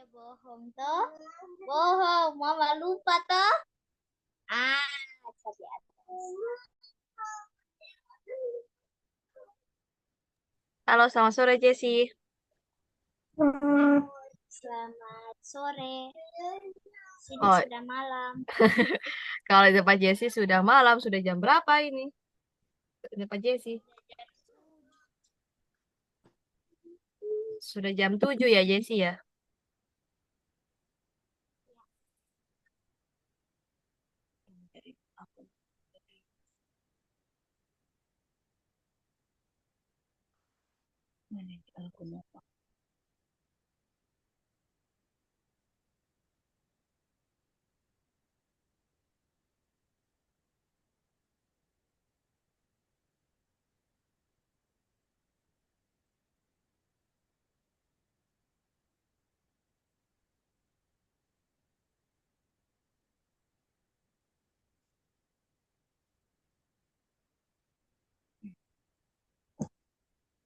Ya bohong toh. Bohong, mama lupa toh. Ah, di atas. Halo, selamat sore Jesse. Selamat sore. Sini Oh, sudah malam. kalau di tempat Jesse sudah malam, sudah jam berapa ini? Di tempat Jesse sudah jam 7 ya Jesse ya.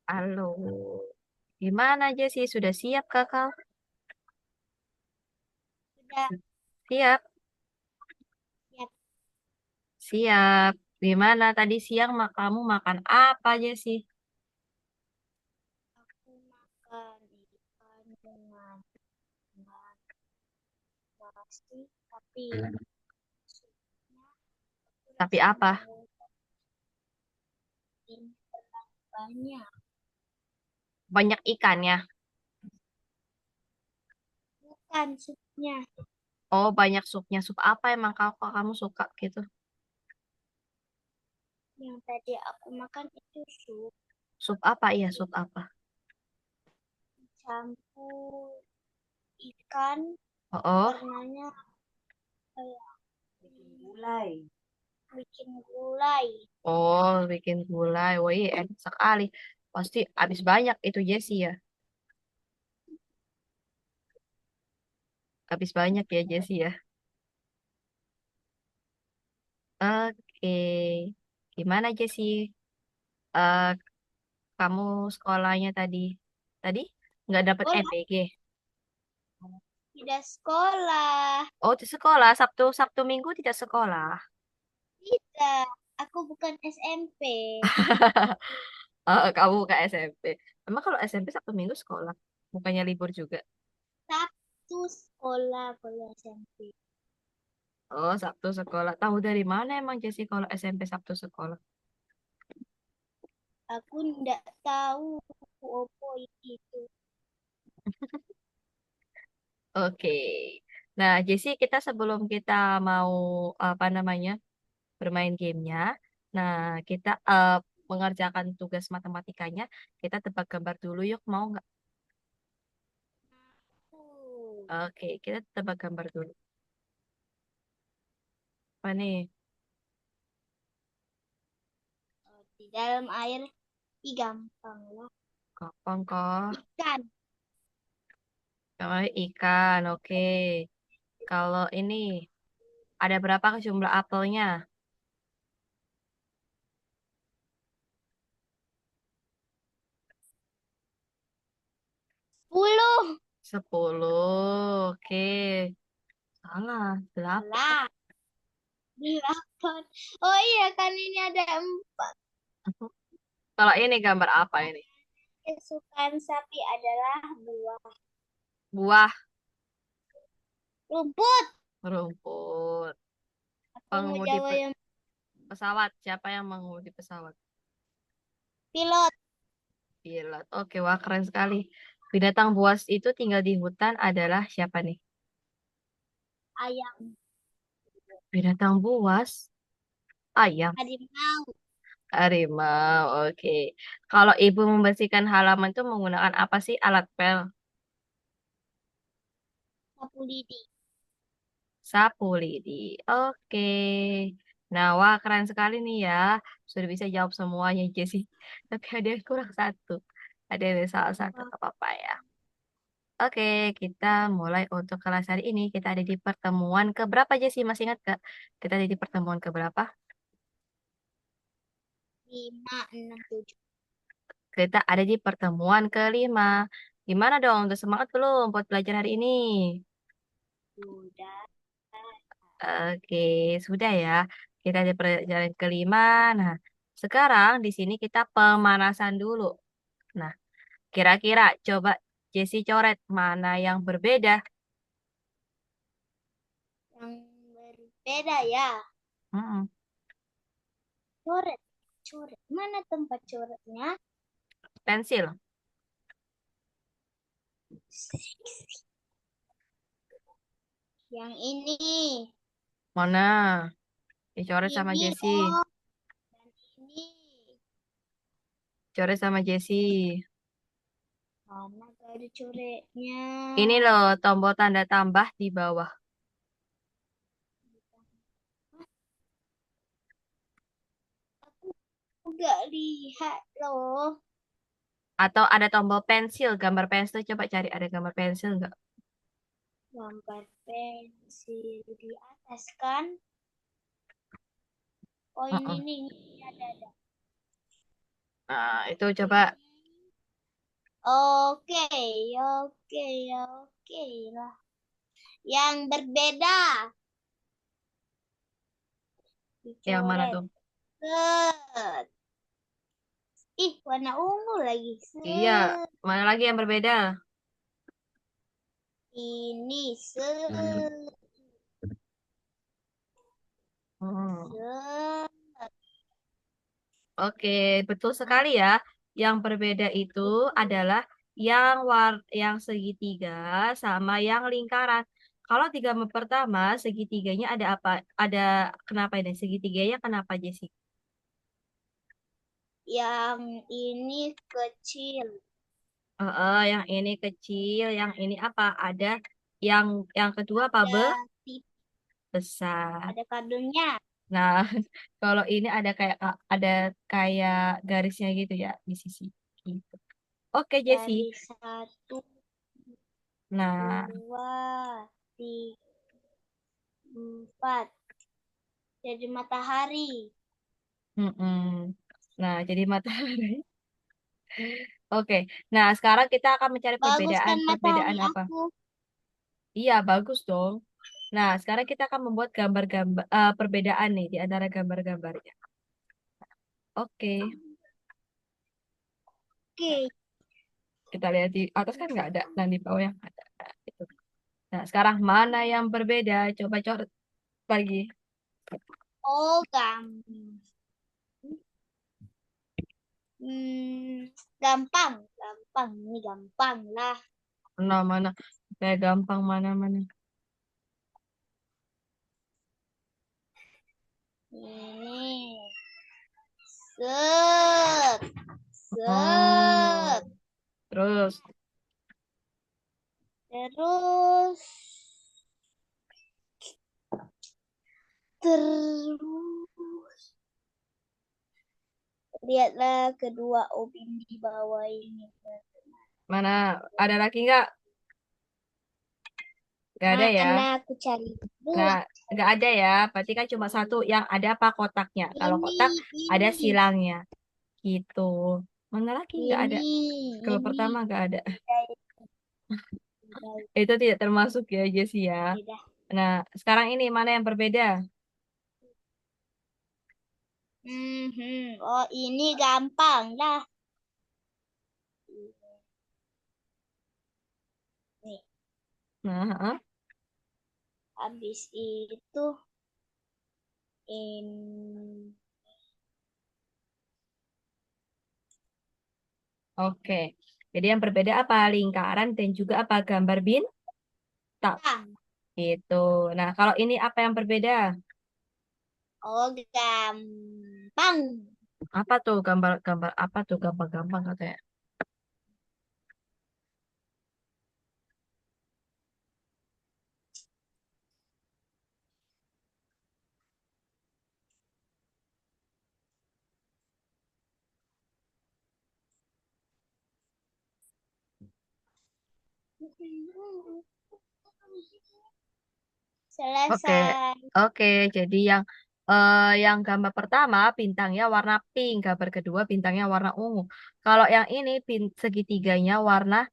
Halo. Gimana Jesse? Sudah siap kakak? Sudah Siap, siap. siap. Gimana tadi siang kamu makan apa Jesse? Aku makan ikan dengan nasi, tapi supnya aku Tapi rasa apa? ini terlalu banyak. Banyak ikannya. Bukan supnya. Oh, banyak supnya. Sup apa emang kamu suka gitu? Yang tadi aku makan itu sup Sup apa? Iya, sup apa? campur ikan, Oh, oh. warnanya kayak gulai. Bikin gulai. Oh, bikin gulai. Wih, enak sekali. Pasti habis banyak itu Jesse ya. Habis banyak ya Jesse ya. Oke. Gimana Jesse? Eh, kamu sekolahnya tadi? Tadi nggak dapat Sekolah? MBG. Tidak sekolah. Oh, di sekolah. Sabtu Sabtu Minggu tidak sekolah. Tidak. Aku bukan SMP. Kamu bukan SMP. Emang kalau SMP Sabtu Minggu sekolah? Bukannya libur juga? Sabtu sekolah kalau SMP. Oh, Sabtu sekolah. Tahu dari mana emang Jesse kalau SMP Sabtu sekolah? Aku tidak tahu apa itu. Oke. Nah, Jesse, kita sebelum kita mau apa namanya bermain gamenya, nah kita mengerjakan tugas matematikanya, kita tebak gambar dulu yuk, mau nggak? Uh, Oke, kita tebak gambar dulu. Apa nih? di dalam air gampang lah. Kopong kok. Ikan. Kalau ikan, oke. Kalau ini ada berapa jumlah apelnya? 10. 10. Oke. Salah. 8. Salah. 8. Oh iya kan ini ada 4. Kalau ini gambar apa ini? Kesukaan sapi adalah buah Buah, rumput. rumput. Aku mau Pengemudi jawab yang pesawat. Siapa yang mengemudi pesawat? pilot. Pilot. Oke, wah keren sekali. Binatang buas itu tinggal di hutan adalah siapa nih? Ayam. Binatang buas? Ayam. Harimau. Harimau. Oke. Kalau ibu membersihkan halaman itu menggunakan apa sih alat pel? Sapu lidi. Sapu lidi. Oke. Nah, wah keren sekali nih ya. Sudah bisa jawab semuanya, Jessie. Tapi ada yang kurang satu. Ada yang salah satu, Wah, gak apa-apa ya. Oke, kita mulai untuk kelas hari ini. Kita ada di pertemuan keberapa, Jessie? Masih ingat gak? Kita ada di pertemuan keberapa? 5, 6, 7. Kita ada di pertemuan kelima. Gimana dong? Udah semangat belum buat belajar hari ini? Sudah. Oke, sudah ya. Kita di pelajaran kelima. Nah, sekarang di sini kita pemanasan dulu. Nah, kira-kira coba Jesse coret mana yang berbeda. Yang berbeda ya. Mm-mm. Coret. Coret. Mana tempat coretnya? Pensil. Yang ini. Mana? Dicoret sama Ini. Jesse. Oh, dan ini. Coret sama Jesse. Mana gak ada coretnya? Ini loh tombol tanda tambah di bawah. Aku gak lihat loh. Atau ada tombol pensil, gambar pensil. Coba cari ada gambar pensil nggak? Gambar pensil di atas kan? Oh ini Mm-mm. nih, ini ada. Nah, itu coba. Ini. Oke, oke, oke lah. Yang berbeda. Yang mana Dicoret. tuh? Set. Ih, warna ungu lagi. Iya, Set. mana lagi yang berbeda? Ini set. Hmm. Set. Oke, betul sekali ya. Yang berbeda itu adalah yang segitiga sama yang lingkaran. Kalau tiga pertama, segitiganya ada apa? Ada kenapa ini? Segitiganya kenapa, Jessica? Yang ini kecil. Yang ini kecil, yang ini apa? Ada yang yang kedua apa Ada tip, besar. ada kardusnya. Nah, kalau ini ada kayak garisnya gitu ya di sisi. Gitu. Oke, Jesse. Dari satu, Nah, dua, tiga, empat. Jadi matahari. mm-mm. Nah, jadi matahari. Oke. Nah, sekarang kita akan mencari Bagus kan perbedaan matahari apa? aku? Iya, bagus dong. Nah, sekarang kita akan membuat gambar-gambar perbedaan nih di antara gambar-gambarnya. Oke. Oke. Kita lihat di atas kan nggak ada, nah di bawah yang ada. Nah, itu. Nah, sekarang mana yang berbeda? Coba coret lagi. Oh, gampang. Hmm, gampang, gampang. Ini gampang lah. Mana mana? Kayak gampang mana-mana. Ini. Set, set. Oh, terus, Terus, terus. Lihatlah kedua obin di bawah ini. mana ada lagi nggak? Nggak ada ya. Mana aku cari Nah, dulu. nggak ada ya. Berarti kan cuma satu yang ada apa kotaknya. Kalau Ini, kotak ada ini, silangnya. Gitu. Mana lagi nggak ada. ini, Kalau ini. pertama nggak ada. Udah, udah, Itu tidak termasuk ya, Jessie ya. udah. Nah, sekarang ini mana yang berbeda? Oh, ini gampang lah. Nih, Nah, heeh. habis itu in Oke. Jadi yang berbeda apa? Lingkaran dan juga apa? Gambar bintang. bang. Gitu. Nah, kalau ini apa yang berbeda? Oh, gampang. Apa tuh gambar-gambar apa tuh gampang-gampang katanya? Oke, Selesai. oke. Jadi yang gambar pertama bintangnya warna pink, gambar kedua bintangnya warna ungu. Kalau yang ini segitiganya warna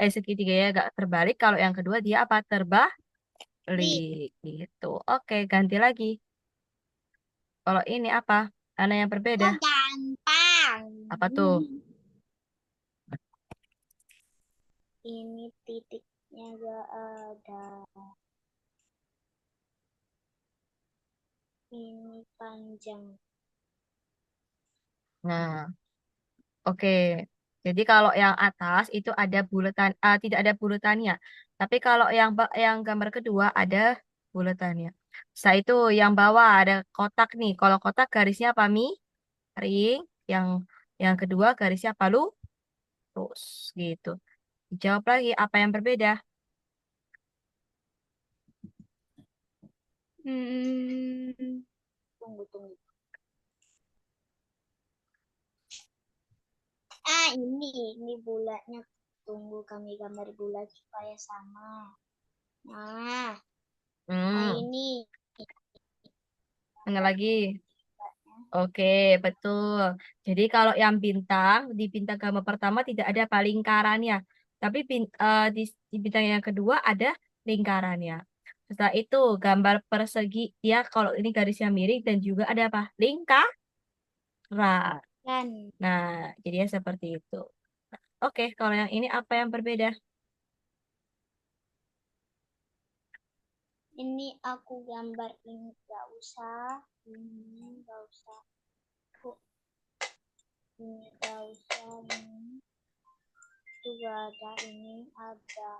Segitiganya gak terbalik. Kalau yang kedua dia apa? Terbalik Li. gitu. Oke, ganti lagi. Kalau ini apa? Mana yang berbeda? Oh, gampang. Apa tuh? Ini titiknya gak ada. Ini panjang. Nah, oke. Jadi kalau yang atas itu ada bulatan, tidak ada bulatannya. Tapi kalau yang gambar kedua ada bulatannya. Setelah itu yang bawah ada kotak nih. Kalau kotak garisnya apa, Mi? Ring. Yang kedua garisnya apa, Lu? Terus gitu. Jawab lagi apa yang berbeda? Hmm, tunggu. Ini bulatnya. Tunggu kami gambar bulat supaya sama. Nah, Hmm, ini. mana lagi? Oke, betul. Jadi kalau yang bintang, di bintang gambar pertama tidak ada apa lingkarannya. Tapi di bintang yang kedua ada lingkarannya. Setelah itu gambar persegi, ya kalau ini garisnya miring dan juga ada apa? Lingkaran. Kan, Nah, jadinya seperti itu. Oke, kalau yang ini apa yang berbeda? ini aku gambar ini gak usah. Ini gak usah. Kok ini gak usah. Ini juga ada. Ini ada.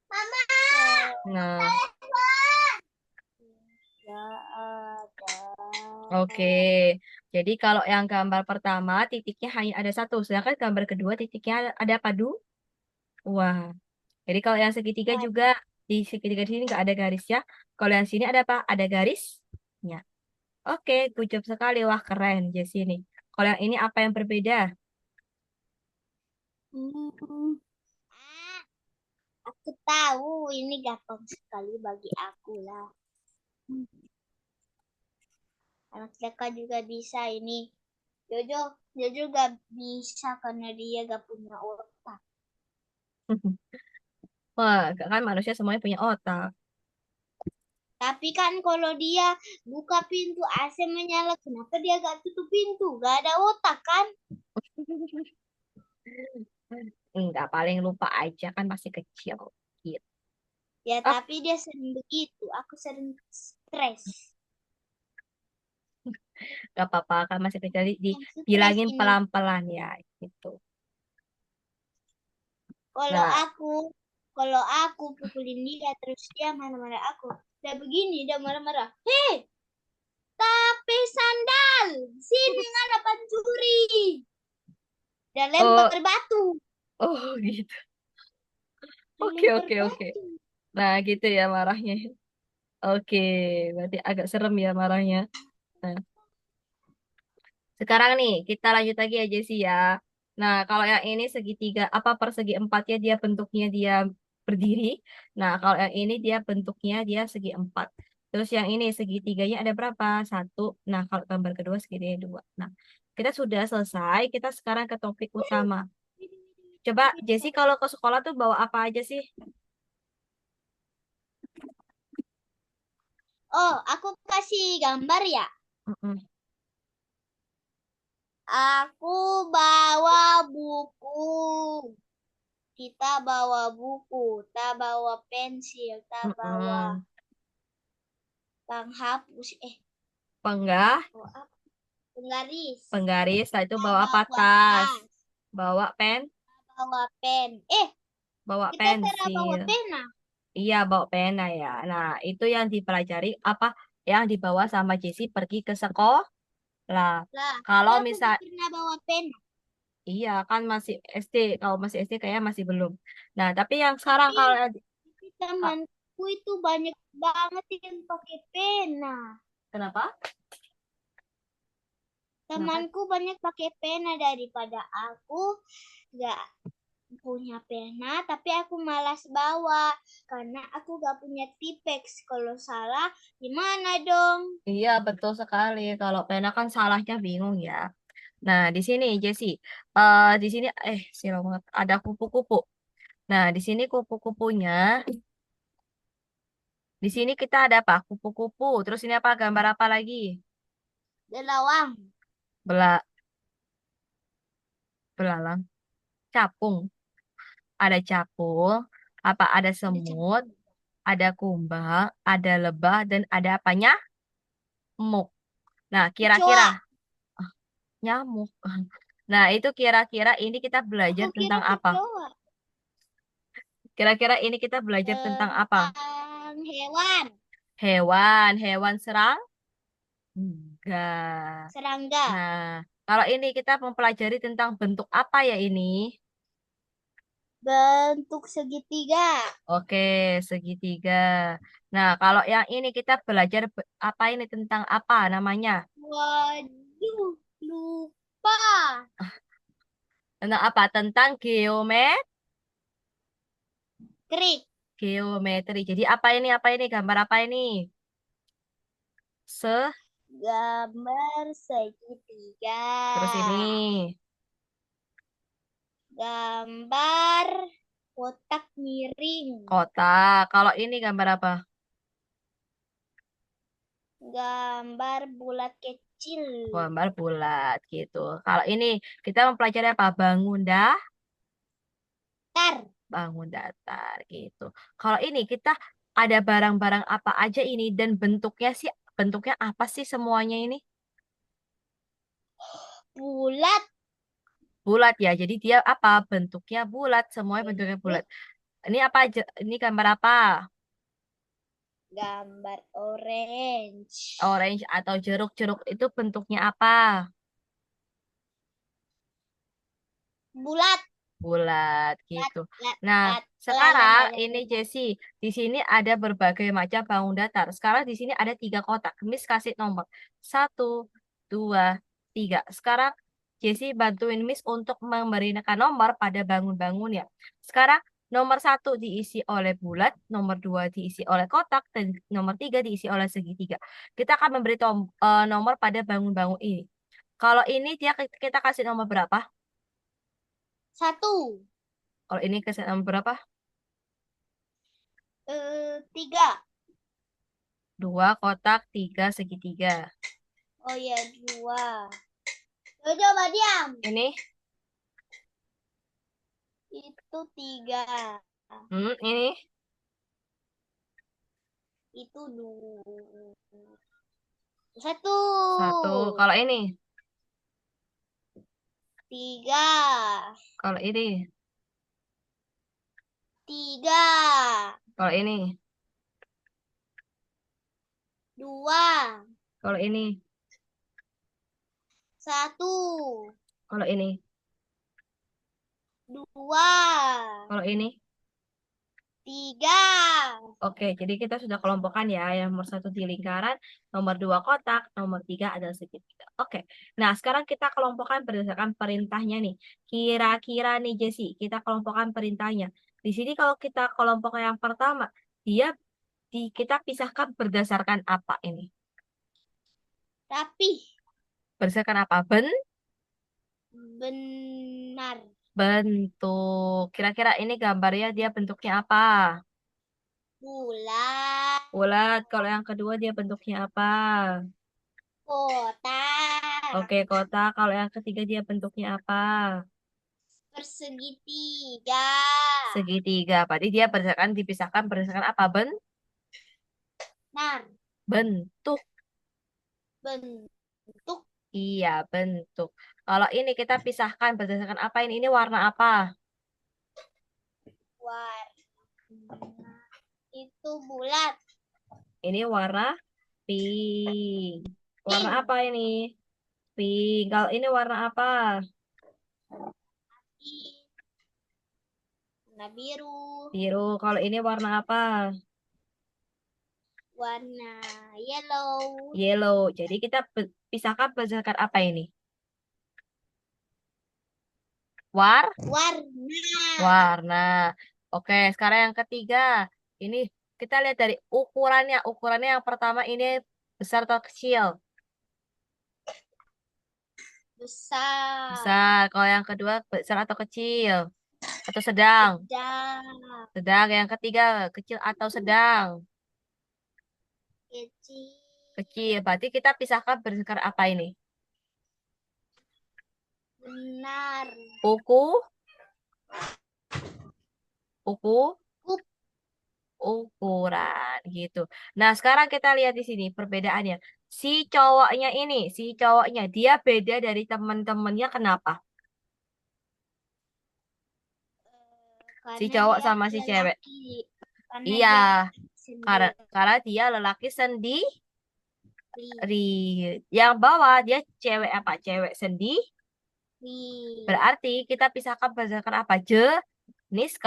Mama, Nah, gak ada. oke. Jadi kalau yang gambar pertama titiknya hanya ada satu, sedangkan gambar kedua titiknya ada apa, Du? Wah. Jadi kalau yang segitiga juga di segitiga di sini nggak ada garisnya. Kalau yang sini ada apa? Ada garisnya. Oke, good job sekali. Wah, keren Jessi ini. Kalau yang ini apa yang berbeda? Hmm. Ah, aku tahu ini gampang sekali bagi aku lah. Anak TK juga bisa ini. Jojo, Jojo gak bisa karena dia gak punya otak. Wah, kan manusia semuanya punya otak. Tapi kan kalau dia buka pintu AC menyala, kenapa dia gak tutup pintu? Gak ada otak kan? Enggak, paling lupa aja kan masih kecil. Gitu. Ya Oh, tapi dia sering begitu. Aku sering stres. gak apa-apa kan masih kecil. Yang stres Dibilangin ini. pelan-pelan ya. Gitu. Kalau Nah, aku, kalau aku pukulin dia terus dia marah-marah aku. Dia begini, dia marah-marah. Hei, tapi sandal, sini ada pencuri. Dan oh, lempar batu. oh gitu. Oke, Lempar oke, oke. batu. Nah, gitu ya marahnya. Oke, berarti agak serem ya marahnya. Nah, sekarang nih kita lanjut lagi aja sih ya. Nah, kalau yang ini segitiga apa persegi empatnya dia bentuknya dia berdiri. Nah, kalau yang ini dia bentuknya dia segi empat. Terus yang ini segitiganya ada berapa? Satu. Nah, kalau gambar kedua segitiga dua. Nah, kita sudah selesai. Kita sekarang ke topik utama. Coba Jesse kalau ke sekolah tuh bawa apa aja sih? Oh, aku kasih gambar ya. Mm-mm. Aku bawa buku. Kita bawa buku. Kita bawa pensil. Kita bawa Mm-mm. penghapus. Penggah, Bawa apa? Penggaris. penggaris, setelah itu Kita bawa apa bawa tas, tas. bawa pen, Bawa pen. bawa Kita tidak bawa pensil. pena. Iya, bawa pena ya. Nah, itu yang dipelajari apa yang dibawa sama Jessie pergi ke sekolah. Lah, tapi Kalau aku misal, gak pernah bawa pena. iya kan masih SD, kalau masih SD kayaknya masih belum. Nah, tapi yang sekarang Tapi, kalau tapi ah, temanku itu banyak banget yang pakai pena. kenapa? Kenapa? Temanku banyak pakai pena daripada aku gak punya pena, tapi aku malas bawa karena aku gak punya tipex. Kalau salah, gimana dong? Iya, betul sekali. Kalau pena kan salahnya bingung ya. Nah, di sini Jesse, di sini silau banget. Ada kupu-kupu. Nah, di sini kupu-kupunya. Di sini kita ada apa? Kupu-kupu. Terus ini apa? Gambar apa lagi? Delawang. Bela, belalang. Capung. Ada capung. Apa? Ada Ada semut. capung. Ada kumbang. Ada lebah. Dan ada apanya? Muk. Nah, kira-kira. Kecoa. ah, Nyamuk. Nah, itu kira-kira ini kita belajar Aku kira tentang apa? kecoa. Kira-kira ini kita belajar tentang apa? Tentang hewan. Hewan. Hewan serang? Enggak. Serangga. Nah, kalau ini kita mempelajari tentang bentuk apa ya ini? Bentuk segitiga. Oke, segitiga. Nah, kalau yang ini kita belajar apa ini tentang apa namanya? Waduh, lupa. Tentang apa? Tentang Krik. geometri. Jadi apa ini? Apa ini? Gambar apa ini? Se, Gambar segitiga. terus ini Gambar kotak miring. kotak. Kalau ini gambar apa? Gambar bulat kecil. Gambar bulat gitu. Kalau ini kita mempelajari apa? Bangun dah, Tar. bangun datar gitu. Kalau ini kita ada barang-barang apa aja ini dan bentuknya apa sih semuanya ini? Bulat. Bulat ya. Jadi dia apa? Bentuknya bulat, semuanya bentuknya bulat. Ini apa aja? Ini gambar apa? Gambar orange. Orange atau jeruk. Jeruk itu bentuknya apa? Bulat. Bulat Lat, gitu. lat, Nah, lat, lat, lat, sekarang lat, lat, ini lat, lat. Jessie, di sini ada berbagai macam bangun datar. Sekarang di sini ada 3 kotak. Miss kasih nomor 1, 2, 3. Sekarang Jessie bantuin Miss untuk memberikan nomor pada bangun-bangun ya. Sekarang nomor 1 diisi oleh bulat, nomor 2 diisi oleh kotak, dan nomor 3 diisi oleh segitiga. Kita akan memberi nomor pada bangun-bangun ini. Kalau ini kita kasih nomor berapa? Satu. Kalau ini kasih nomor berapa? Tiga. 2 kotak, 3 segitiga. Oh ya, dua. Coba diam. Ini, Itu tiga. ini Itu dua. Satu. 1. Kalau ini, Tiga. kalau ini, Tiga. kalau ini, Dua. kalau ini, Satu. kalau ini, Dua. kalau ini. Tiga. Oke, jadi kita sudah kelompokkan ya. Yang nomor 1 di lingkaran, nomor 2 kotak, nomor 3 adalah segitiga. Oke, nah sekarang kita kelompokkan berdasarkan perintahnya nih. Kira-kira nih Jesse, kita kelompokkan perintahnya. Di sini kalau kita kelompok yang pertama, dia kita pisahkan berdasarkan apa ini? Tapi Berdasarkan apa? benar. Bentuk. Kira-kira ini gambarnya dia bentuknya apa? Bulat. Bulat. Kalau yang kedua dia bentuknya apa? Kotak. Oke, kotak. Kalau yang ketiga dia bentuknya apa? Persegi tiga. Segitiga. Berarti dia dipisahkan berdasarkan apa? Benar. Bentuk. Bentuk Iya, bentuk. Kalau ini kita pisahkan berdasarkan apa ini? Ini warna apa? warna itu bulat. Ini warna pink. Warna Pink. apa ini? Pink. Kalau ini warna apa? Warna biru. Biru. Kalau ini warna apa? Warna yellow. Yellow. Jadi kita pisahkan berdasarkan apa ini? Warna. Warna. Oke, sekarang yang ketiga. Ini kita lihat dari ukurannya. Ukurannya yang pertama ini besar atau kecil? Besar. Besar. Kalau yang kedua besar atau kecil? Atau sedang? Sedang. Sedang. Yang ketiga kecil atau sedang? Kecil. Kecil. Berarti kita pisahkan berdasarkan apa ini? Benar. Uku, uku, Kup. ukuran gitu. Nah, sekarang kita lihat di sini perbedaannya. Si cowoknya dia beda dari teman-temannya kenapa? Si Karena cowok dia sama si cewek. lelaki. Karena Iya, dia karena sendiri. karena dia lelaki sendiri. Yang bawah dia cewek apa? Cewek sendiri. Berarti kita pisahkan berdasarkan apa? Jenis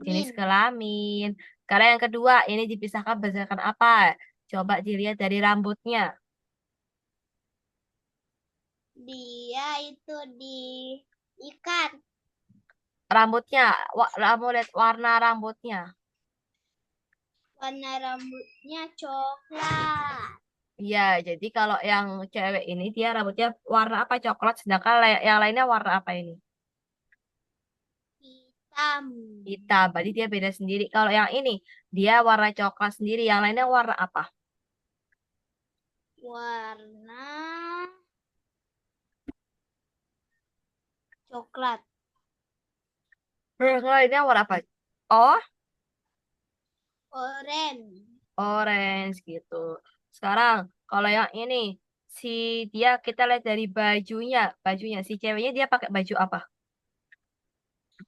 Min. kelamin. Karena yang kedua ini dipisahkan berdasarkan apa? Coba dilihat dari rambutnya. Dia itu ikan. Rambutnya, kamu lihat warna rambutnya. Warna rambutnya coklat. Iya, jadi kalau yang cewek ini dia rambutnya warna apa? Coklat, sedangkan yang lainnya warna apa ini? Hitam. Hitam, berarti dia beda sendiri. Kalau yang ini dia warna coklat sendiri, yang lainnya warna apa? Warna coklat. Yang lainnya warna apa? Oh, Oranye. orange gitu. Sekarang kalau yang ini si dia kita lihat dari bajunya si ceweknya dia pakai baju apa?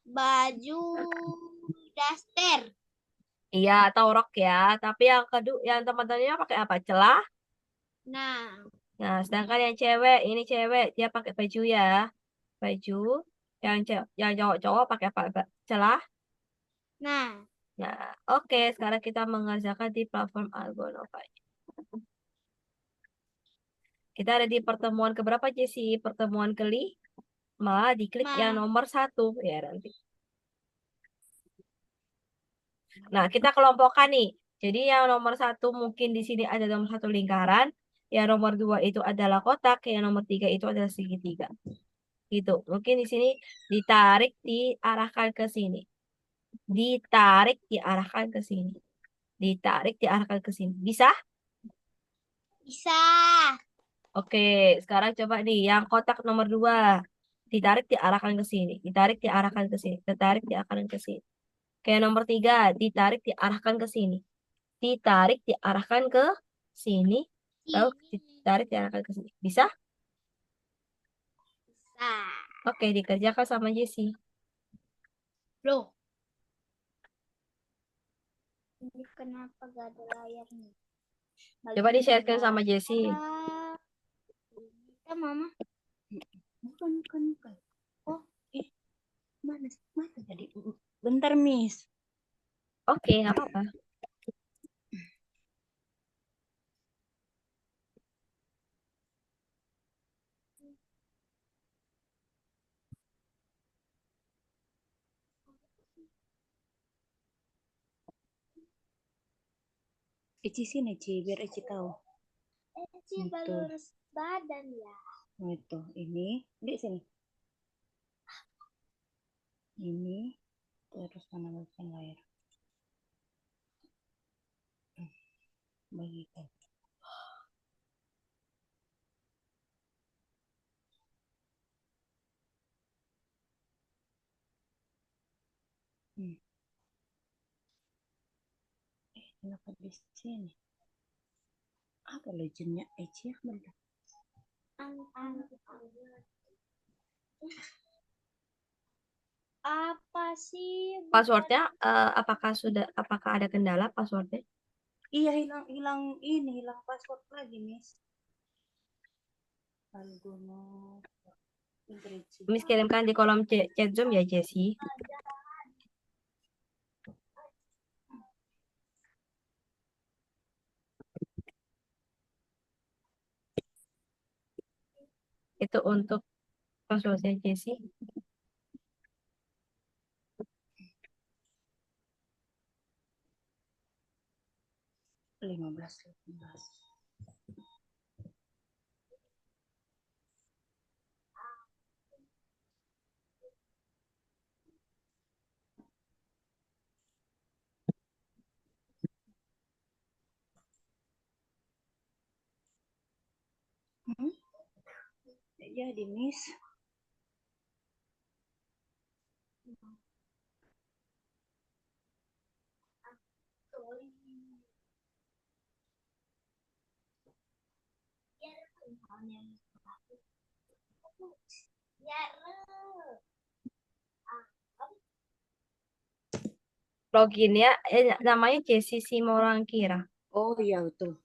Baju daster. Iya, atau rok ya. Tapi yang kedua yang teman-temannya pakai apa? Celah. Nah, Nah, sedangkan yang cewek ini cewek dia pakai baju ya. Baju yang cowok-cowok pakai apa? Celah. nah, Nah, oke, sekarang kita mengerjakan di platform Algonova. Kita ada di pertemuan keberapa, Jesse? Pertemuan kelima, diklik yang ma, nomor 1 ya nanti. Nah, kita kelompokkan nih. Jadi yang nomor 1 mungkin di sini ada nomor 1 lingkaran, yang nomor 2 itu adalah kotak, yang nomor 3 itu adalah segitiga. Gitu. Mungkin di sini ditarik, diarahkan ke sini. Ditarik, diarahkan ke sini. Ditarik, diarahkan ke sini. Bisa? bisa. Oke, sekarang coba nih yang kotak nomor 2. Ditarik, diarahkan ke sini. Ditarik, diarahkan ke sini. Ditarik, diarahkan ke sini. Kayak nomor 3, ditarik, diarahkan ke sini. Ditarik, diarahkan ke sini. Lalu Ini ditarik, diarahkan ke sini. Bisa? bisa. Oke, dikerjakan sama Jessie. Loh, ini kenapa gak ada layarnya? Coba Bagian di-sharekan sama Jessie. bawah. Kita mama. Bukan. Oh, ih, mana jadi? Bentar, Miss. Oke, nggak apa-apa. Ici sini, Ci, biar Ici tahu. Ci baru lurus badan ya. Nah, itu, ini di sini. Ini terus mana bagian layar? Bagikan. Hmm. Kenapa di sini? Apa legendnya Ici ya bener? Apa sih? Passwordnya, apakah ada kendala passwordnya? Iya, hilang password lagi, Miss. Algono Ingresi. Miss kirimkan di kolom chat Zoom ya, Jessie. Itu untuk passwordnya Jessie. 15. Nggak jadi, Miss. Loginnya namanya Jessi Simorangkira. Oh iya betul.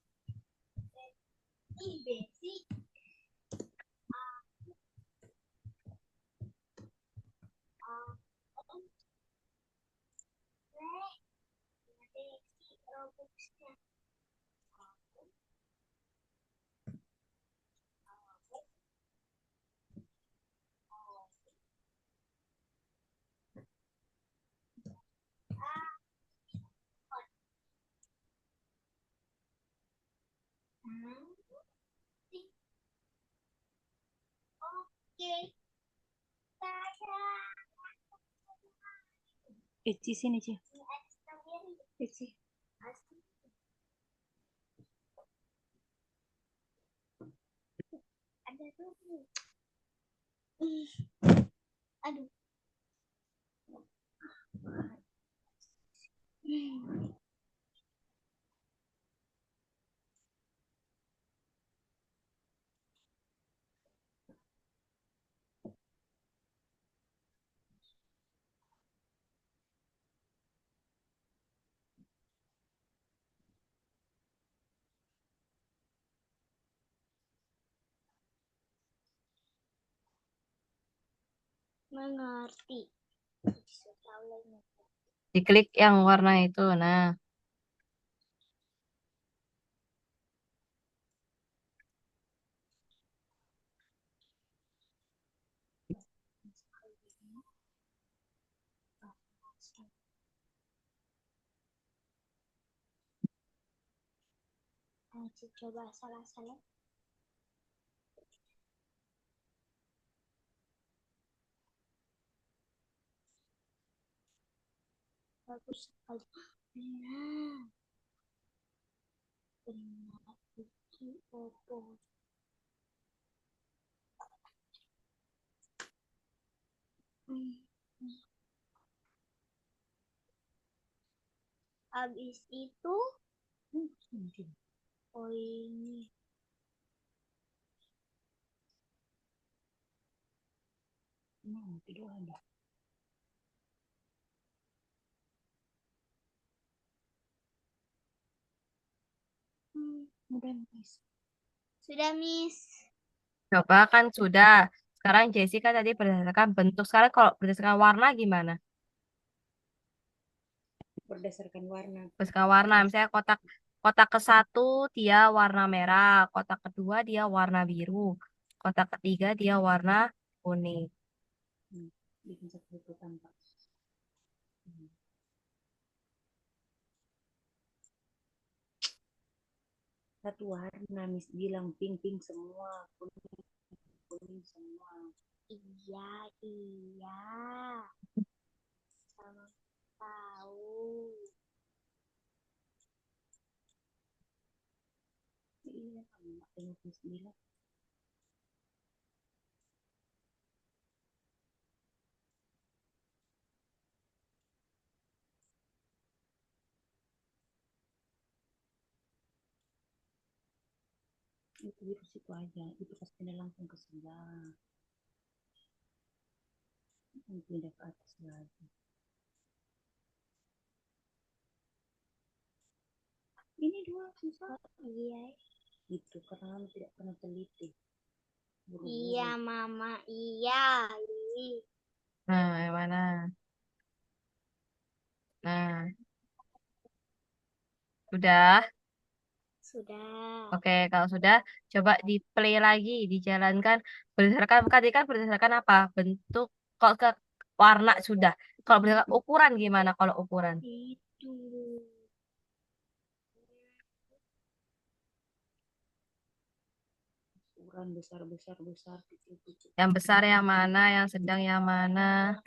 Ici sini, Ci. Ici. Aduh. Mengerti. Diklik yang warna itu. Nah, Coba salah-salah. Bagus sekali. Nah, benar itu opo. Habis itu, oh ini. Tidak ada. Udah, Miss. Sudah, Miss. coba kan sudah. Sekarang Jessica tadi berdasarkan bentuk. Sekarang kalau berdasarkan warna gimana? Berdasarkan warna. Berdasarkan warna, misalnya kotak kotak ke satu dia warna merah, kotak kedua dia warna biru, kotak ketiga dia warna kuning. Bikin satu tampak. Satu warna, Miss bilang pink semua, kuning semua. Iya, iya. Sama tahu. Iya, sama dengan Miss bilang. Itu virus itu aja, itu pasti langsung ke sebelah. Pindah ke atas lagi. Ini dua susah. Iya. Itu karena kamu tidak pernah teliti. Buru-buru. Iya, Mama. Iya. Nah, yang mana? Nah, sudah. Sudah. Oke, kalau sudah, coba di play lagi, dijalankan berdasarkan tadi kan berdasarkan apa? Bentuk, kalau ke warna sudah. Kalau berdasarkan ukuran gimana kalau ukuran? Itu. Ukuran besar, kecil. Yang besar yang mana, yang sedang yang mana?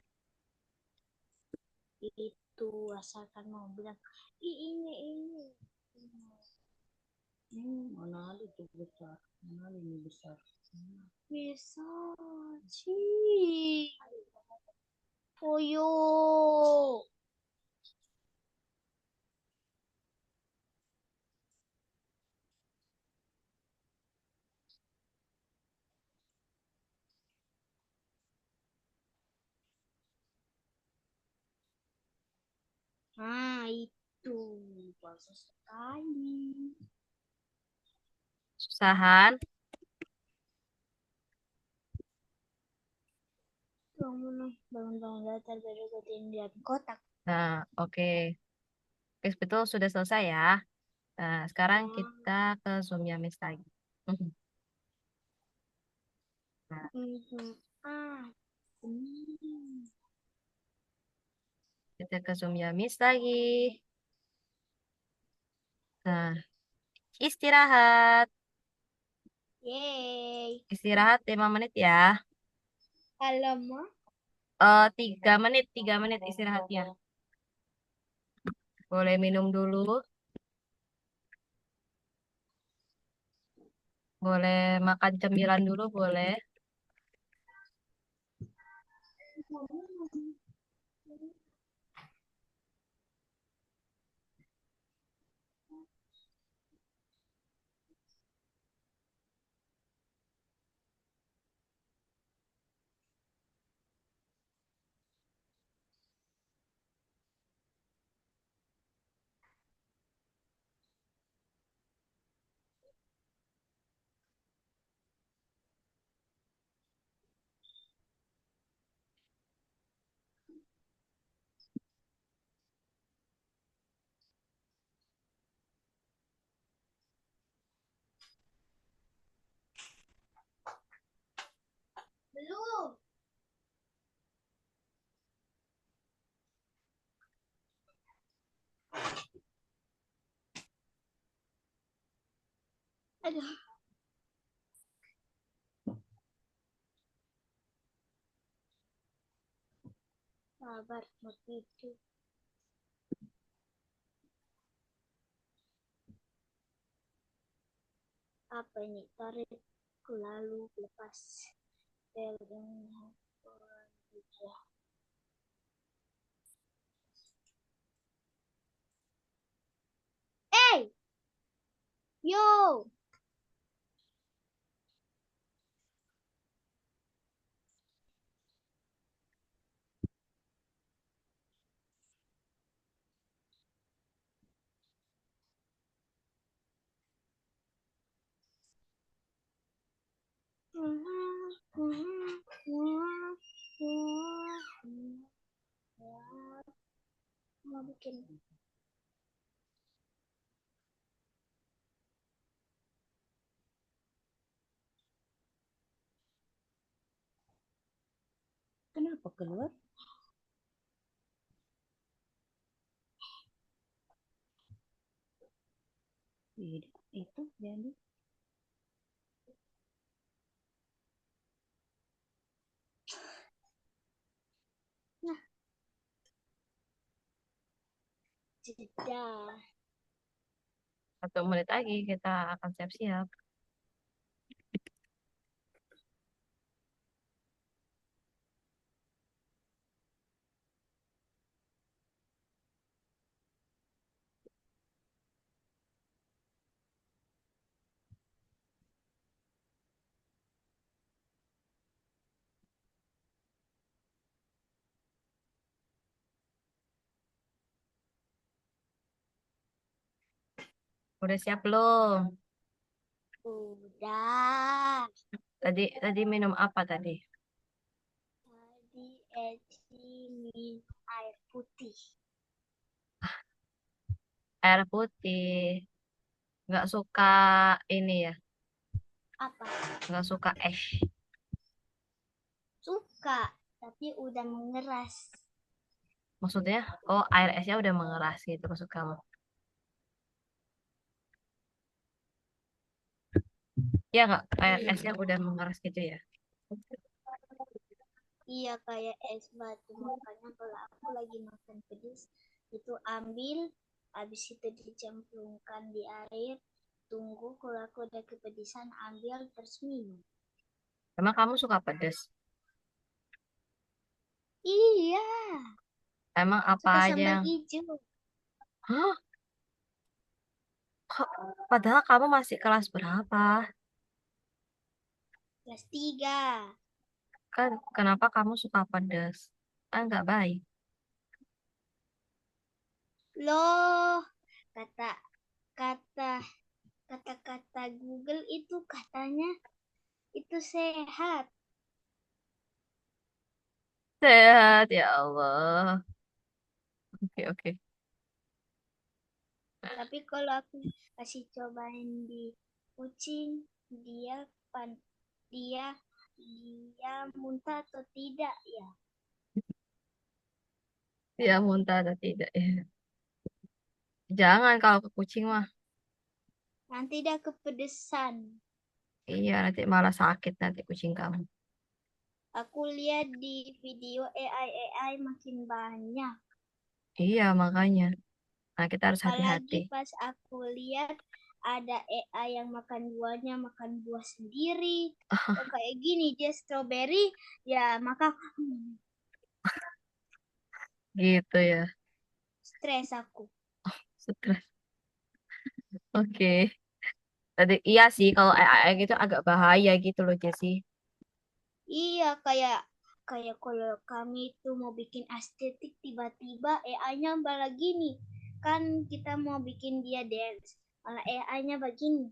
Itu asalkan mau bilang, ini. Mana ada tuh besar, mana ada ini besar. Bisa sih. Oyo. Nah, itu basah sekali. Susahan. Bangun-bangun datar baru ketinggian kotak. Nah, oke. Oke, betul sudah selesai ya. Nah, sekarang kita ke Zoom Yamis lagi. Nah, Mhm. Ah, kita ke Zoom Yamis lagi. Nah, istirahat. Yeay. Istirahat 5 menit ya. Alamak. 3 menit istirahatnya. Boleh minum dulu. Boleh makan cemilan dulu, boleh. Belum. Aduh. Sabar, seperti itu. Apa ini? Tarik lalu lepas. Hey, yo. Mau bikin Kenapa keluar? Tidak, itu jadi. jeda. 1 menit lagi kita akan siap-siap. Udah siap belum? Udah. Tadi minum apa tadi? Tadi Eci minum air putih. Air putih. Nggak suka ini ya? Apa? Nggak suka es. Suka, tapi udah mengeras. Maksudnya, oh air esnya udah mengeras gitu maksud kamu. Ya nggak, air esnya udah mengeras gitu ya. Iya kayak es batu. Makanya kalau aku lagi makan pedas, itu ambil, habis itu dicemplungkan di air, tunggu kalau aku udah kepedisan ambil terus minum. Emang kamu suka pedas? Iya, Emang apa suka aja sambal yang... hijau. Hah? Kok? Padahal kamu masih kelas berapa? Kelas 3. Kan kenapa kamu suka pedas? Kan nggak baik. Loh, kata kata kata-kata Google itu katanya itu sehat. Sehat ya Allah. Oke, oke. Tapi kalau aku kasih cobain di kucing, dia pan dia dia muntah atau tidak ya? Dia muntah atau tidak ya? Jangan kalau ke kucing mah. Nanti dia kepedesan. Iya, nanti malah sakit nanti kucing kamu. Aku lihat di video AI makin banyak. Iya, makanya. Nah, kita harus hati-hati. Apalagi pas aku lihat ada AI yang makan buah sendiri. Oh, kayak gini dia strawberry, ya maka Gitu ya. stres aku. Stres. Oke. Tadi iya sih kalau AI gitu agak bahaya gitu loh, Jessy. Iya, kayak kayak kalau kami itu mau bikin estetik tiba-tiba AI-nya malah gini. Kan kita mau bikin dia dance, malah AI-nya begini.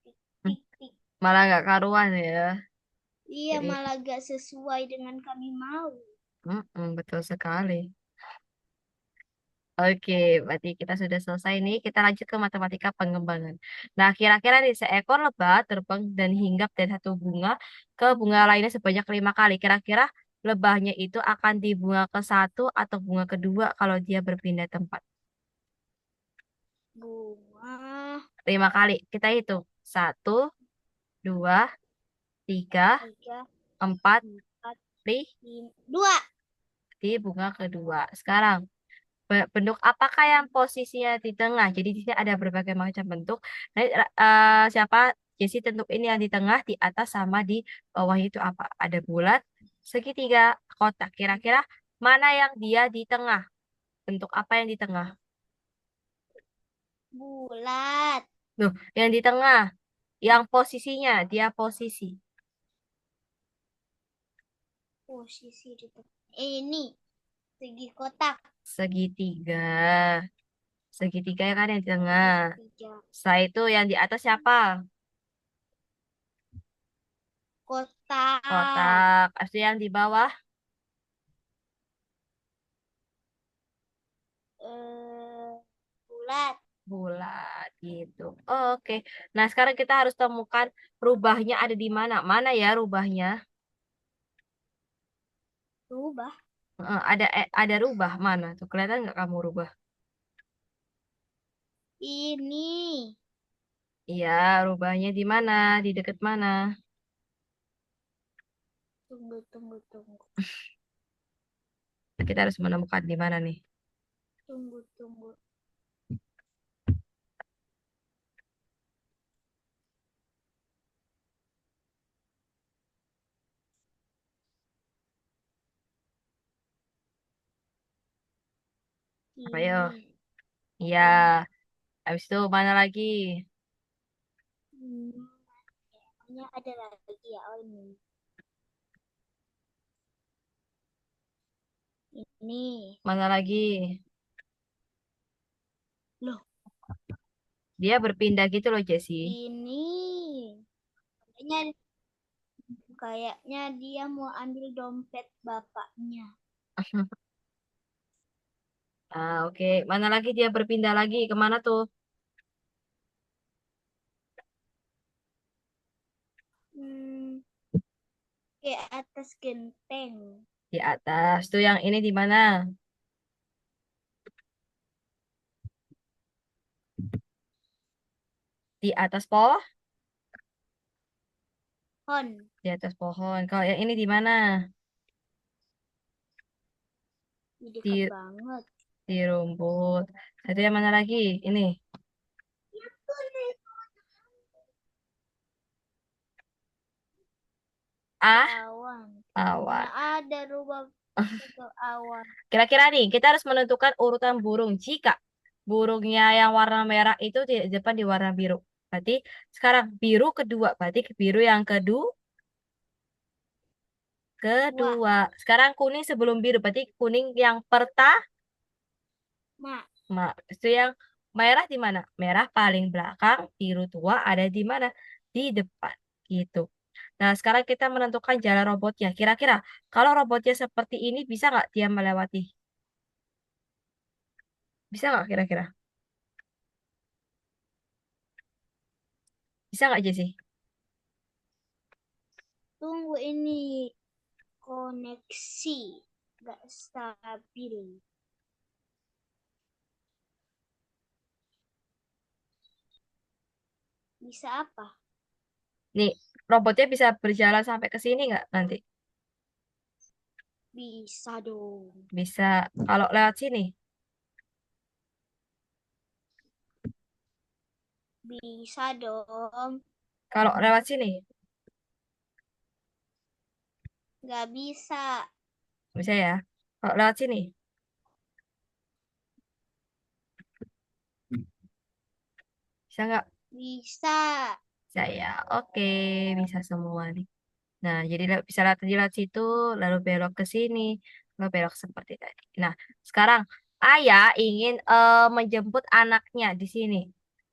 Tik tik tik. Malah nggak karuan ya. Iya, Jadi, malah gak sesuai dengan kami mau. betul sekali. Oke, berarti kita sudah selesai nih. Kita lanjut ke matematika pengembangan. Nah, kira-kira nih seekor lebah terbang dan hinggap dari satu bunga ke bunga lainnya sebanyak 5 kali. Kira-kira lebahnya itu akan di bunga ke satu atau bunga kedua kalau dia berpindah tempat. Bunga 5 kali. Kita hitung. Satu, dua, tiga, 3, empat, 4, lima 5, 2. di bunga kedua. Sekarang, bentuk apakah yang posisinya di tengah? Jadi di sini ada berbagai macam bentuk. Nanti siapa? Jesse tentu ini yang di tengah, di atas sama di bawah itu apa? Ada bulat, segitiga, kotak. Kira-kira mana yang dia di tengah? Bentuk apa yang di tengah? Bulat. Loh, yang di tengah, yang posisinya, dia posisi Posisi di tengah. Ini segi kotak. segitiga. Segitiga ya kan yang di tengah. Segitiga Setelah itu yang di atas siapa? kotak. Kotak. Habis itu yang di bawah Eh, bulat. bulat gitu. Oke. Nah, sekarang kita harus temukan rubahnya ada di mana. Mana ya rubahnya? Rubah. Ada rubah mana? Tuh kelihatan nggak kamu rubah? Ini. Iya, rubahnya di mana? Di dekat mana? Tunggu, tunggu, tunggu. Kita harus menemukan di mana nih? Tunggu, tunggu. Apa ya? Ini. Iya. Ini. Habis itu mana lagi? Hmm, kayaknya ada lagi ya. Oh, ini. Ini. Mana lagi? Loh, Dia berpindah gitu loh, Jesse. ini. Kayaknya kayaknya dia mau ambil dompet bapaknya. Oke. Mana lagi dia berpindah lagi? Kemana tuh? Hmm, ke atas genteng. Di atas. Tuh yang ini di mana? Di atas pohon? Hon, Di atas pohon. Kalau yang ini di mana? di dekat Di banget. di rumput. Itu yang mana lagi? Ini. Ah, Awan. awan. Mana ada rubah ke awan. Kira-kira nih, kita harus menentukan urutan burung. Jika burungnya yang warna merah itu di depan di warna biru. Berarti sekarang biru kedua. Berarti biru yang Wah, kedua. Sekarang kuning sebelum biru. Berarti kuning yang pertama. mak. Itu yang merah di mana? Merah paling belakang, biru tua ada di mana? Di depan. Gitu. Nah, sekarang kita menentukan jalan robotnya. Kira-kira kalau robotnya seperti ini bisa nggak dia melewati? Bisa nggak kira-kira? Bisa nggak Jesse? Tunggu ini koneksi gak stabil. Bisa apa? Nih, robotnya bisa berjalan sampai ke sini nggak nanti? Bisa dong. Bisa. Kalau lewat sini, Bisa dong. kalau lewat sini, Gak bisa. bisa ya. Kalau lewat sini, bisa nggak? Bisa. Bisa ya. Oke, bisa semua nih. Nah, jadi bisa lihat situ, lalu belok ke sini, lalu belok seperti tadi. Nah, sekarang ayah ingin menjemput anaknya di sini.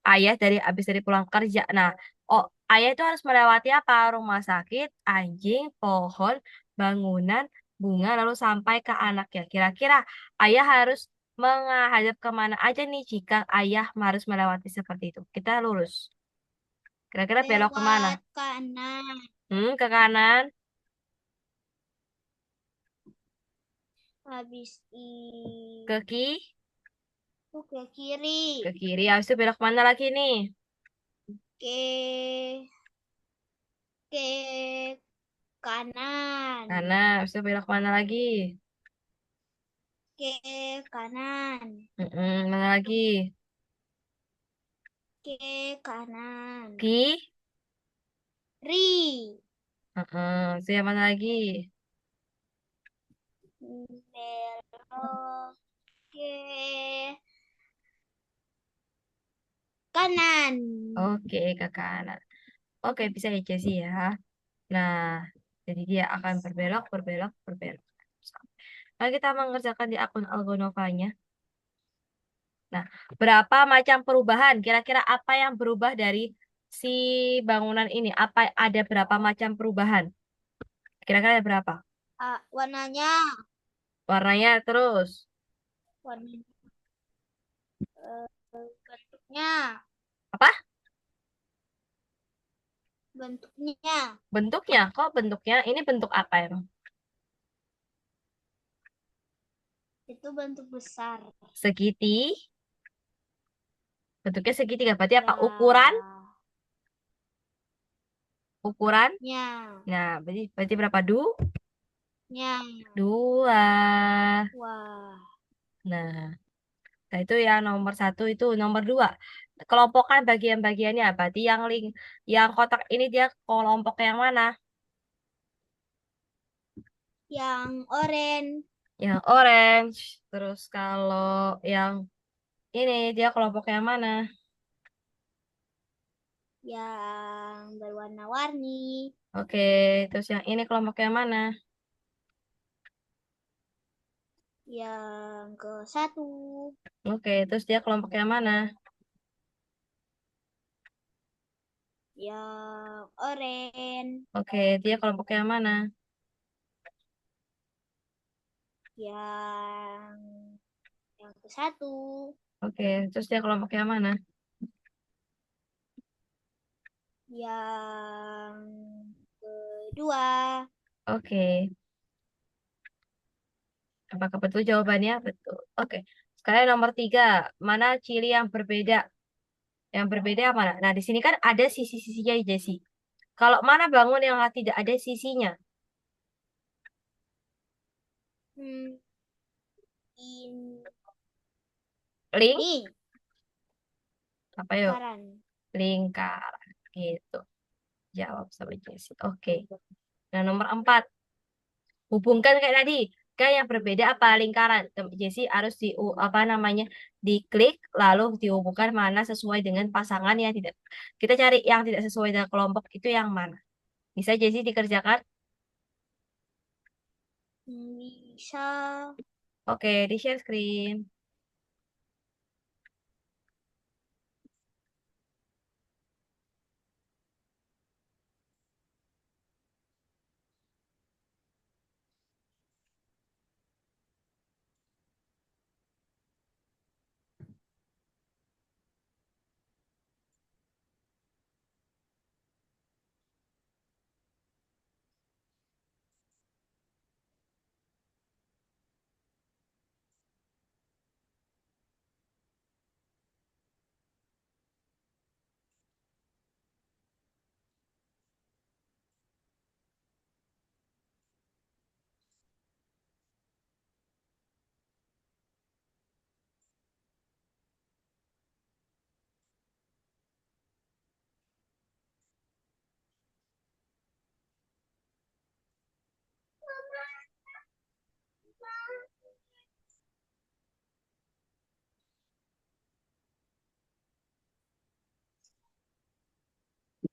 Ayah habis dari pulang kerja. Nah, oh, ayah itu harus melewati apa? Rumah sakit, anjing, pohon, bangunan, bunga, lalu sampai ke anaknya. Kira-kira ayah harus menghadap kemana aja nih jika ayah harus melewati seperti itu? Kita lurus. Kira-kira belok kemana? Lewat kanan. Ke kanan. Habis Ke itu ke kiri. ke kiri. Habis itu belok kemana lagi nih? Ke ke kanan. Kanan. Habis itu belok kemana lagi? Ke kanan. Mana lagi? Ke kanan. Ki. Ri. Habis itu yang mana lagi? Belok ke kanan. Oke, ke kanan. Oke, bisa ya Jessy ya. Nah, jadi dia akan berbelok, berbelok, berbelok. Lalu kita mengerjakan di akun Algonovanya. Nah, berapa macam perubahan? Kira-kira apa yang berubah dari si bangunan ini? Apa ada berapa macam perubahan? Kira-kira ada berapa? Warnanya. Warnanya terus. Warna bentuknya. Apa? Bentuknya. Bentuknya, kok bentuknya? Ini bentuk apa emang? Itu bentuk besar. Segiti, bentuknya segitiga. Berarti apa? Ukuran, Ya. ukuran. Nya. Nah, berarti berapa? Nya. Dua. Wah. Nah, nah itu yang nomor satu itu nomor dua. Kelompokkan bagian-bagiannya. Berarti yang kotak ini dia kelompok yang mana? Yang oranye. Yang orange. Terus kalau yang ini dia kelompok yang mana? Yang berwarna-warni. Oke, terus yang ini kelompok yang mana? Yang ke satu. Oke, terus dia kelompok yang mana? Yang oranye. Oke, dia kelompok yang mana? Yang ke satu. Oke, terus dia kelompok yang mana? Yang kedua. Oke, apakah betul jawabannya? Betul. Oke, sekarang nomor tiga. Mana ciri yang berbeda? Yang berbeda yang mana? Nah, di sini kan ada sisi-sisinya, Jesse. Kalau mana bangun yang tidak ada sisinya? Hmm, ini Link? Apa yuk? karan. Lingkaran. Gitu. Jawab sama Jesse. Oke. Nah, nomor 4. Hubungkan kayak tadi. Kan yang berbeda apa lingkaran? Jadi harus apa namanya? Diklik lalu dihubungkan mana sesuai dengan pasangan yang tidak. Kita cari yang tidak sesuai dengan kelompok itu yang mana. Bisa jadi dikerjakan? Bisa. Oke, di share screen.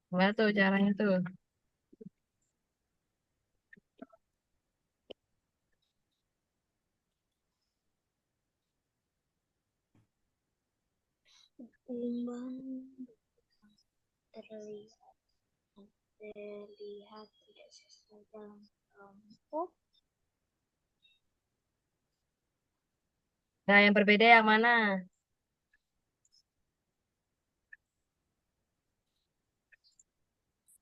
Gimana tuh caranya tuh? Kumbang terlihat terlihat tidak sesuai dalam kelompok. Nah, yang berbeda yang mana?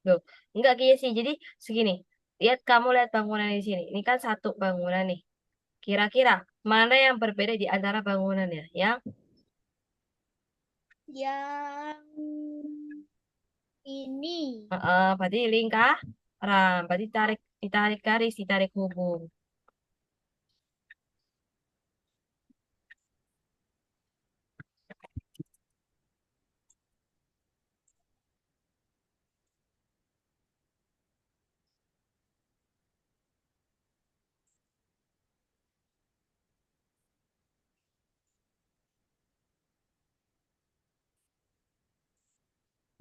Loh, enggak kayak sih. Jadi segini. Kamu lihat bangunan di sini. Ini kan satu bangunan nih. Kira-kira mana yang berbeda di antara bangunannya? Yang Yang ini. berarti lingkaran. Berarti ditarik garis, ditarik hubung.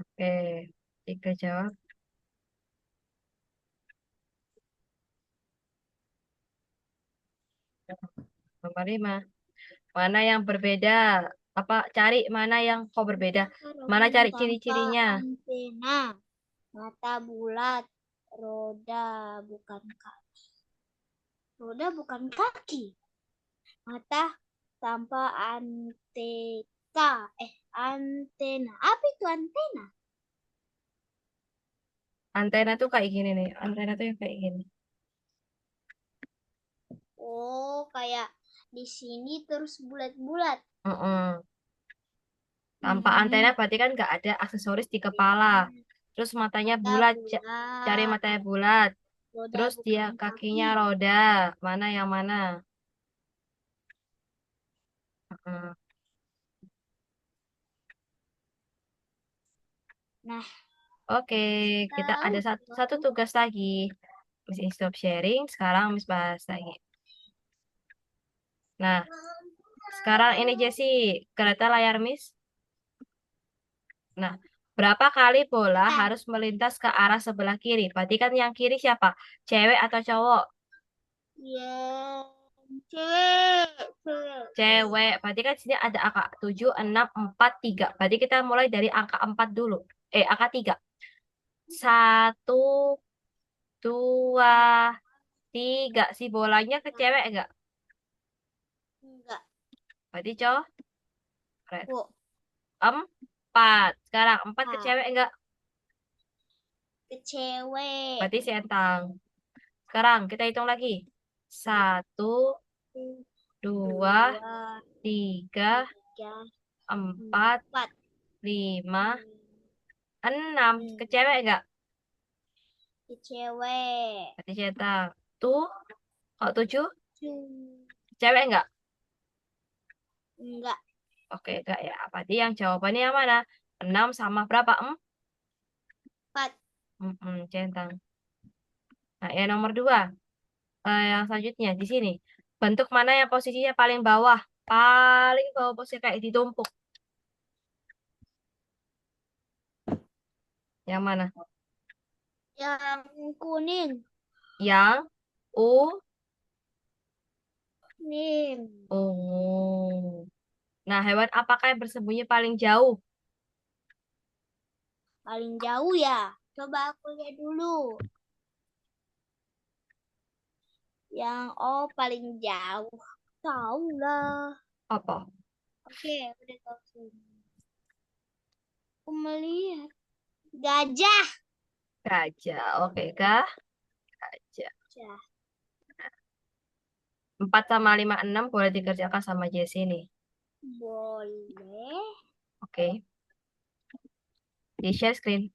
Oke, tiga jawab. Nomor 5. Mana yang berbeda? Apa cari mana yang kok berbeda? Mana cari Tanpa ciri-cirinya? antena, mata bulat, roda bukan kaki. Roda bukan kaki. Mata tanpa antena. Apa itu antena? Antena tuh kayak gini nih. Antena tuh yang kayak gini. Oh, kayak di sini terus bulat-bulat. Heeh. Tanpa antena berarti kan nggak ada aksesoris di kepala. Terus matanya Mata bulat, cari bulat, matanya bulat. roda Terus dia bukan kakinya kaki. roda. Mana yang mana? Heeh. Nah, Oke, kita ada tahu satu aku. tugas lagi. Miss stop sharing, sekarang Miss bahas lagi. Nah, sekarang ini Jessie, kereta layar Miss. Nah, berapa kali bola Ah, harus melintas ke arah sebelah kiri? Berarti kan yang kiri siapa? Cewek atau cowok? ya, cewek, cewek. Cewek. Berarti kan sini ada angka 7, 6, 4, 3. Berarti kita mulai dari angka 4 dulu. Angka 3. Satu, dua, tiga. Si bolanya ke cewek enggak? Enggak, Berarti cowok. kok. 4. Sekarang 4 ke Ah, cewek enggak? ke cewek. Berarti sentang. Sekarang kita hitung lagi. Satu, dua, Dua, tiga, tiga, empat, empat, 5, 6. Ke cewek enggak? ke cewek. Berarti centang. Tuh, kalau 7, Cu- cewek enggak? Enggak, Oke, enggak ya. Berarti yang jawabannya yang mana? 6 sama berapa? empat. Centang. Nah, yang nomor 2, yang selanjutnya di sini. Bentuk mana yang posisinya paling bawah? Paling bawah posisi kayak ditumpuk. Yang mana? Yang kuning. Yang U. Nih. Oh. Nah, hewan apakah yang bersembunyi paling jauh? Paling jauh ya. Coba aku lihat dulu. Yang paling jauh. Tahu lah. Apa? Oke, udah tahu semua. Aku melihat gajah. Gajah. Oke kah? Gajah. Gajah. 4 sama 5, 6 boleh dikerjakan sama Jessie nih. Boleh. Oke. Di share screen.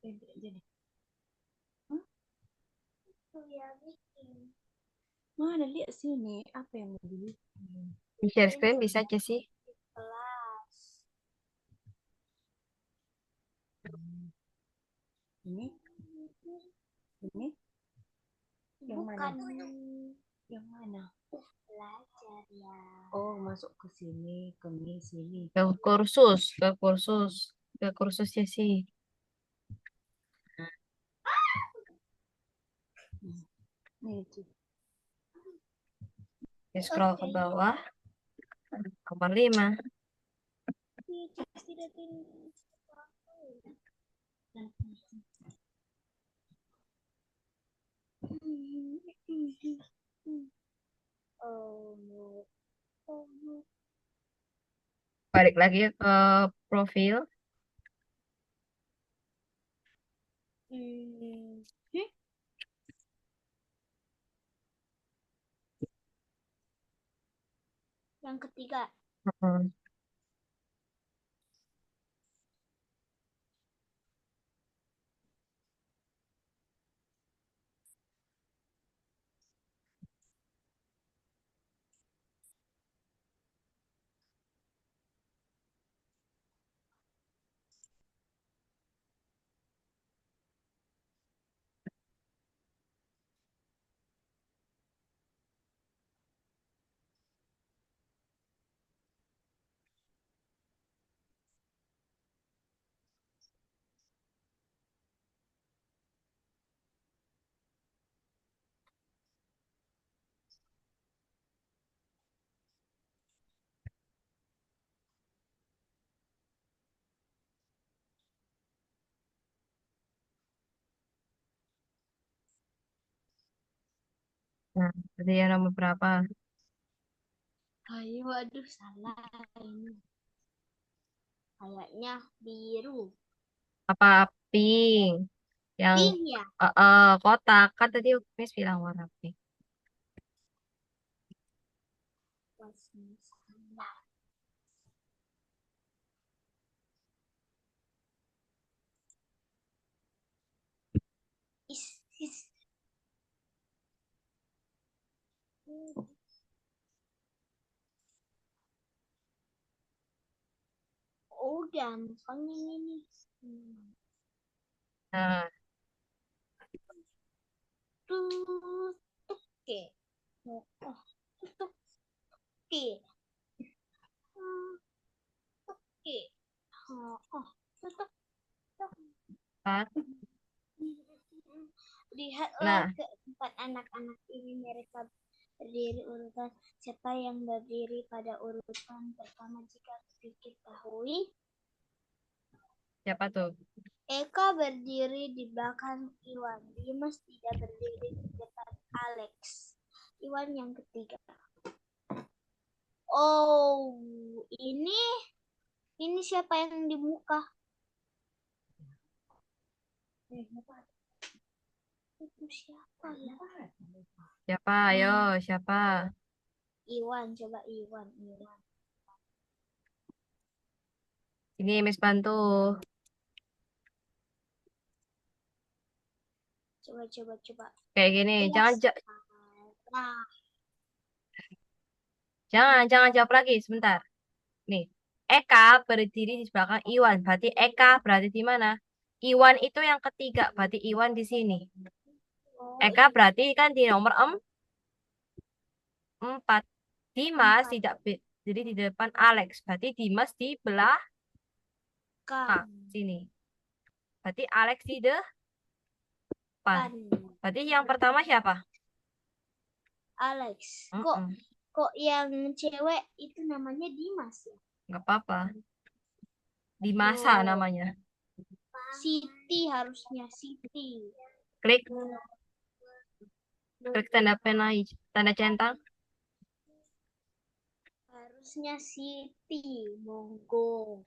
Jadi. Hah? Tuh ya, bikin. Mana lihat sini apa yang mau dibikin? Di share screen bisa Jessie. Kelas. Ini, ini, yang Bukan mana? Yang mana? belajar ya. Oh, masuk ke sini, ke sini. Ke kursus. Ke kursus. Ke kursus Jessie. Nih, Ci. Di scroll ke bawah. Nomor 5. Tidak tinggi. Oh, no. Oh, no. Balik lagi ke profil. Hmm. Yang ketiga. Hmm. Nah, jadi yang nomor berapa? Ayo, aduh, salah ini. Kayaknya biru. Apa pink? Yang Pink ya? kotak. Kan tadi Miss bilang warna pink. Masih salah. Is, is. Oh, gampang ini. Nah, Tuh, oke. Oh, tuh, oke. Oke. Tuh, empat. Lihatlah Nah, keempat anak-anak ini, mereka berdiri urutan. Siapa yang berdiri pada urutan pertama jika diketahui? siapa tuh? Eka berdiri di belakang Iwan. Dimas tidak berdiri di depan Alex. Iwan yang ketiga. Oh, ini siapa yang di muka? Itu siapa ya? Siapa? Ayo, siapa? Iwan, coba Iwan. Ini Miss bantu. Coba. Kayak gini. Jelas. Ah, Jangan jawab lagi. Sebentar. Nih. Eka berdiri di belakang Iwan. Berarti Eka berarti di mana? Iwan itu yang ketiga. Berarti Iwan di sini. oh, Eka berarti kan di nomor 4. Dimas empat. tidak jadi di depan Alex. Berarti Dimas di belakang Kan. sini. Berarti Alex di depan. Kan. Berarti yang pertama siapa? Alex. Mm-mm. Kok yang cewek itu namanya Dimas ya? Nggak apa-apa. Dimasa Oh, namanya. Siti harusnya Siti. Klik. Klik tanda pena tanda centang. Harusnya Siti. Monggo.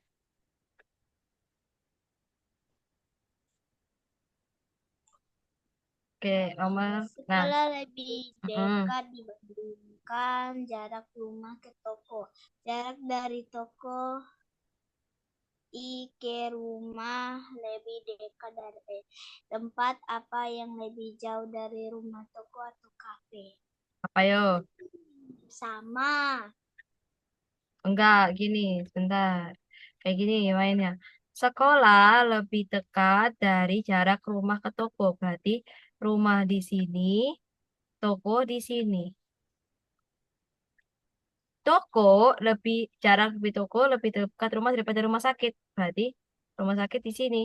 Oke, nomor. Nah, Sekolah lebih mm. dekat dibandingkan jarak rumah ke toko. Jarak dari toko ke rumah lebih dekat dari tempat apa yang lebih jauh dari rumah toko atau kafe? Apa yo? Sama. Enggak, gini, sebentar. Kayak gini mainnya. Sekolah lebih dekat dari jarak rumah ke toko. Berarti rumah di sini, toko di sini. Toko lebih toko lebih dekat rumah daripada rumah sakit. Berarti rumah sakit di sini.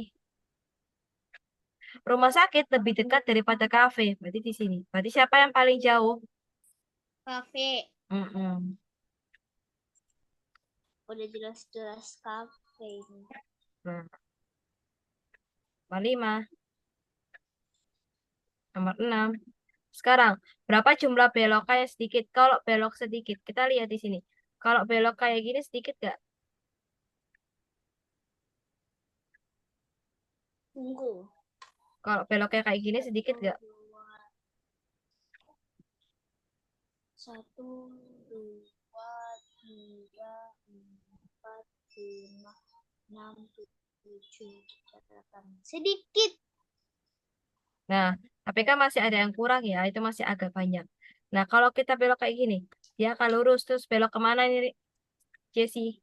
Rumah sakit lebih dekat daripada kafe. Berarti di sini. Berarti siapa yang paling jauh? Kafe. Mm-mm. Udah jelas-jelas kafe ini. Nah, nomor 5, nomor 6. Sekarang, berapa jumlah belokannya sedikit? Kalau belok sedikit, kita lihat di sini. Kalau belok kayak gini sedikit gak? Tunggu. Kalau beloknya kayak gini sedikit gak? 1, 2, 3, 4, 5, 6, 7, 8. Sedikit. Nah, tapi kan masih ada yang kurang ya. Itu masih agak banyak. Nah, kalau kita belok kayak gini, dia akan lurus. Terus belok kemana nih, Jesse?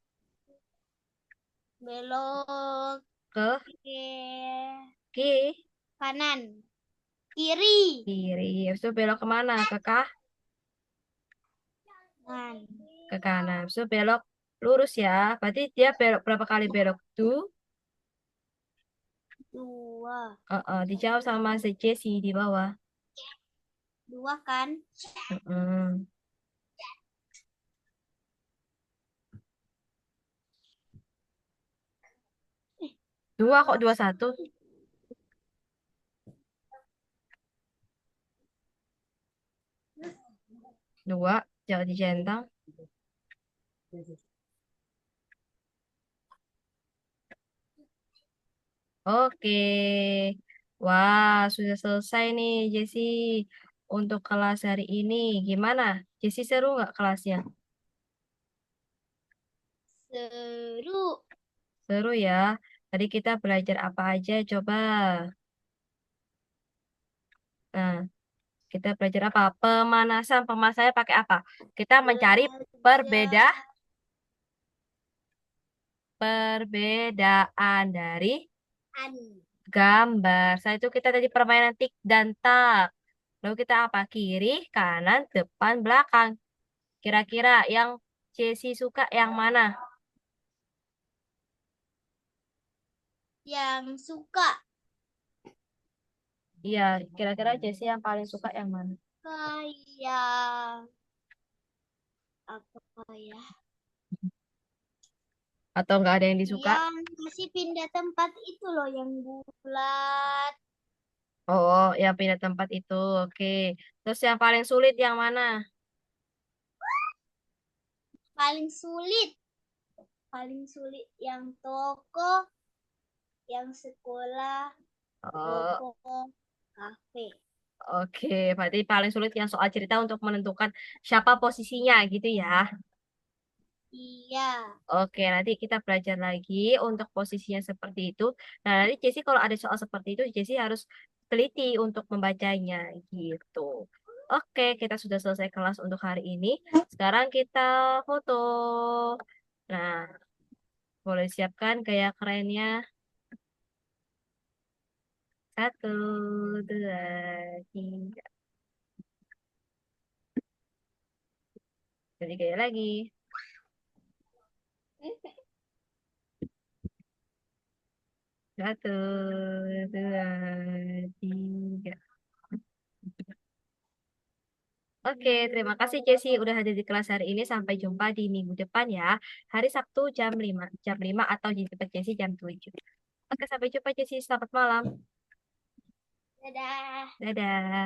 Belok Ke ke kiri. kanan. Kiri. Kiri. Habis itu belok kemana? Kanan. Ke kanan. Habis itu belok lurus ya. Berarti dia belok berapa kali belok? 2. Dijawab sama si Jesse di bawah. 2 kan? Mm-mm. 2 kok 21? 2, jangan dicentang. Oke. Wah, sudah selesai nih, Jesse. Untuk kelas hari ini, gimana? Jesse seru nggak kelasnya? Seru. Seru ya. Tadi kita belajar apa aja? Coba. Nah, kita belajar apa? Pemanasan. Pemanasannya pakai apa? Kita mencari Belajar perbedaan dari an. gambar. Setelah itu kita tadi permainan tik dan tak. Lalu kita apa? Kiri, kanan, depan, belakang. Kira-kira yang Jesse suka yang mana? Yang suka Iya, kira-kira Jesse yang paling suka yang mana? kayak apa ya? Atau nggak ada yang disuka? Yang masih pindah tempat itu loh, yang bulat. Oh, yang pindah tempat itu. Oke. Terus yang paling sulit yang mana? Paling sulit. Paling sulit yang toko, yang sekolah, Oh, toko, kafe. Oke, berarti paling sulit yang soal cerita untuk menentukan siapa posisinya gitu ya. Iya. Oke, nanti kita belajar lagi untuk posisinya seperti itu. Nah, nanti Jessie kalau ada soal seperti itu, Jessie harus teliti untuk membacanya gitu. Oke, kita sudah selesai kelas untuk hari ini. Sekarang kita foto. Nah, boleh siapkan gaya kerennya. Satu, dua, tiga. Jadi gaya lagi. Satu, dua, tiga. Oke, terima kasih Jessie udah hadir di kelas hari ini. Sampai jumpa di minggu depan ya. Hari Sabtu jam 5 atau di tempat Jessie jam 7. Oke, sampai jumpa Jessie. Selamat malam. Dadah. Dadah.